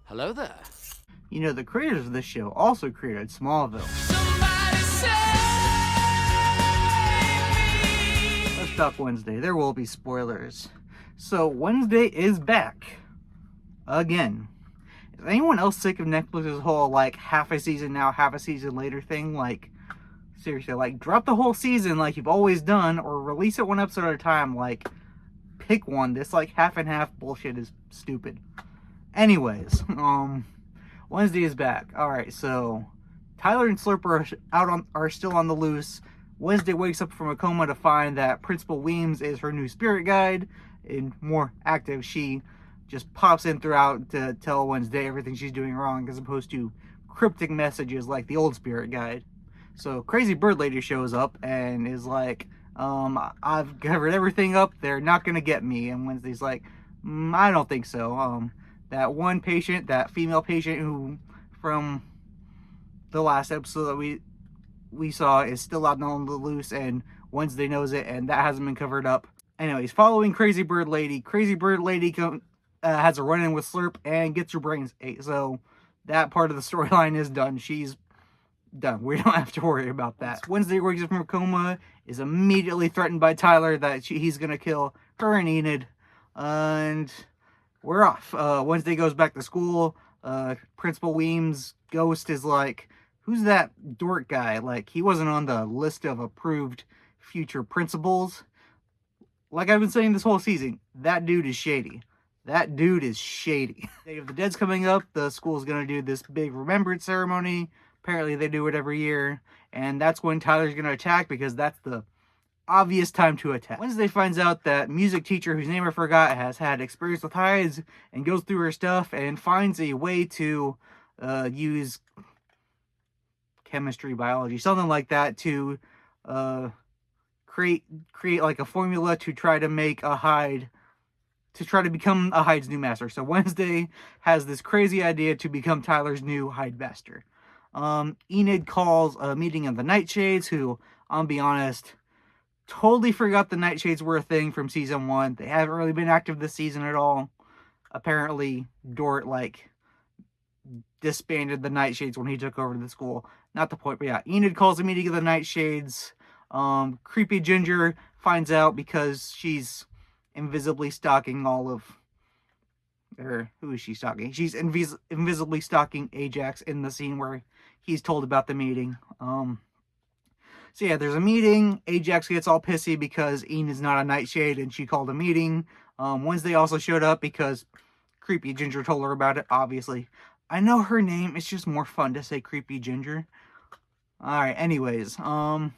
Hello there. You know, the creators of this show also created Smallville. Let's talk Wednesday. There will be spoilers. So, Wednesday is back. Again. Is anyone else sick of Netflix's whole, like, half a season now, half a season later thing? Like, seriously, like, drop the whole season like you've always done, or release it one episode at a time. Like, pick one. This, like, half and half bullshit is stupid. Anyways, Wednesday is back. Alright, so Tyler and Slurp are still on the loose. Wednesday wakes up from a coma to find that Principal Weems is her new spirit guide. And more active, she just pops in throughout to tell Wednesday everything she's doing wrong, as opposed to cryptic messages like the old spirit guide. So Crazy Bird Lady shows up and is like, I've covered everything up, they're not gonna get me. And Wednesday's like, I don't think so. That one patient, that female patient who from the last episode that we saw is still out on the loose, and Wednesday knows it, and that hasn't been covered up. Anyways, following Crazy Bird Lady has a run-in with Slurp and gets her brains ate. So that part of the storyline is done. She's done. We don't have to worry about that. Wednesday wakes up from a coma, is immediately threatened by Tyler that he's gonna kill her and Enid, and we're off. Wednesday goes back to school. Principal Weems' ghost is like, who's that dork guy? Like, he wasn't on the list of approved future principals. Like I've been saying this whole season, that dude is shady. That dude is shady. Day of the Dead's coming up. The school's gonna do this big remembrance ceremony. Apparently they do it every year. And that's when Tyler's gonna attack, because that's the obvious time to attack. Wednesday finds out that music teacher, whose name I forgot, has had experience with hides, and goes through her stuff and finds a way to use chemistry, biology, something like that, to create like a formula to try to make a hide, to try to become a hide's new master. So Wednesday has this crazy idea to become Tyler's new hide master. Enid calls a meeting of the Nightshades, who, I'll be honest, totally forgot the Nightshades were a thing from season 1. They haven't really been active this season at all. Apparently, Dort, like, disbanded the Nightshades when he took over the school. Not the point, but yeah. Enid calls a meeting of the Nightshades. Creepy Ginger finds out because she's invisibly stalking all of... Or, who is she stalking? She's invisibly stalking Ajax in the scene where he's told about the meeting. So yeah, there's a meeting. Ajax gets all pissy because Enid's not a Nightshade and she called a meeting. Wednesday also showed up because Creepy Ginger told her about it, obviously. I know her name, it's just more fun to say Creepy Ginger. Alright, anyways, so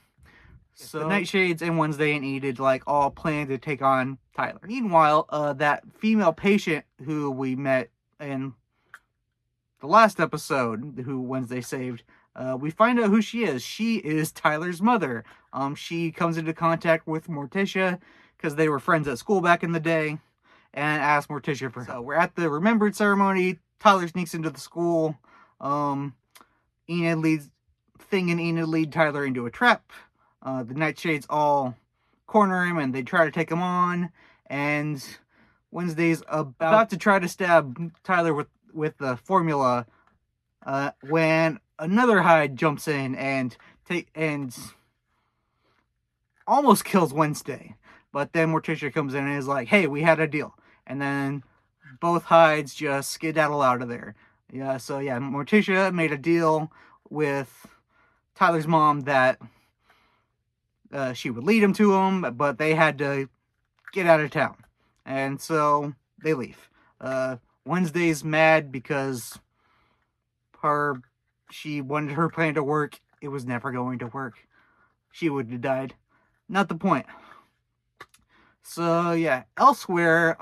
the Nightshades and Wednesday and Enid, like, all plan to take on Tyler. Meanwhile, that female patient who we met in the last episode, who Wednesday saved, we find out who she is. She is Tyler's mother. She comes into contact with Morticia because they were friends at school back in the day, and asks Morticia for help. So we're at the remembrance ceremony. Tyler sneaks into the school. Enid lead Tyler into a trap. The Nightshades all corner him and they try to take him on. And Wednesday's about to try to stab Tyler with the formula when another hide jumps in and almost kills Wednesday. But then Morticia comes in and is like, hey, we had a deal. And then both hides just skedaddle out of there. Yeah, so yeah, Morticia made a deal with Tyler's mom that she would lead him to him, but they had to get out of town. And so they leave. Wednesday's mad because she wanted her plan to work. It was never going to work. She would have died. Not the point. So yeah, elsewhere,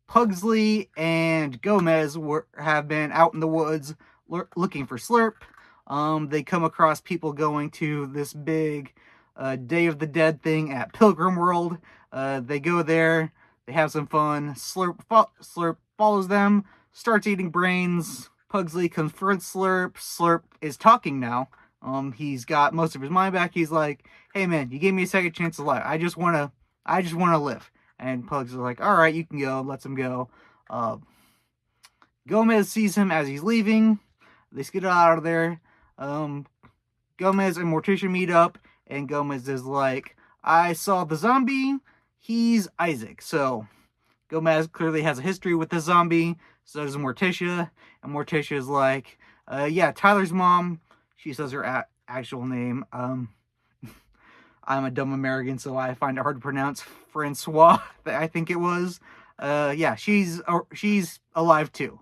Pugsley and Gomez have been out in the woods looking for Slurp. They come across people going to this big Day of the Dead thing at Pilgrim World. They go there, they have some fun. Slurp follows them, starts eating brains. Pugsley confronts Slurp. Slurp is talking now. He's got most of his mind back. He's like, hey man, you gave me a second chance to live. I just wanna live. And Pugs is like, alright, you can go, lets him go. Gomez sees him as he's leaving. They skedaddle out of there. Gomez and Morticia meet up, and Gomez is like, I saw the zombie, he's Isaac. So Gomez clearly has a history with the zombie, so does Morticia, and Morticia is like, yeah, Tyler's mom, she says her actual name. I'm a dumb American, so I find it hard to pronounce. Francois, I think it was. Yeah, she's alive too.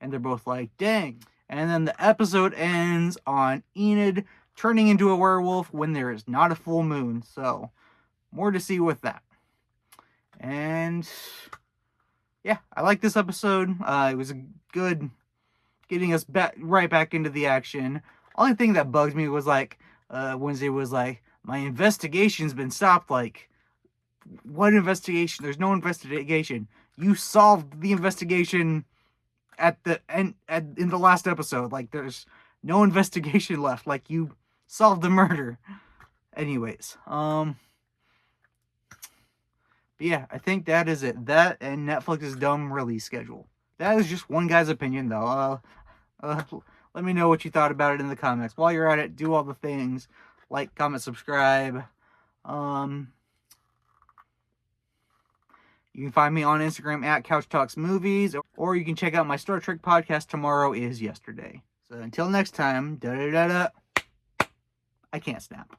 And they're both like, dang. And then the episode ends on Enid turning into a werewolf when there is not a full moon. So, more to see with that. And, yeah, I like this episode. It was good getting us right back into the action. Only thing that bugs me was, like, Wednesday was like, my investigation's been stopped. Like, what investigation? There's no investigation. You solved the investigation at the end, in the last episode. Like, there's no investigation left. Like, you solved the murder. Anyways, but yeah, I think that is it. That and Netflix's dumb release schedule. That is just one guy's opinion, though. Let me know what you thought about it in the comments. While you're at it, do all the things. Like, comment, subscribe. You can find me on Instagram at Couch Talks Movies, or you can check out my Star Trek podcast, Tomorrow is Yesterday. So until next time, I can't snap.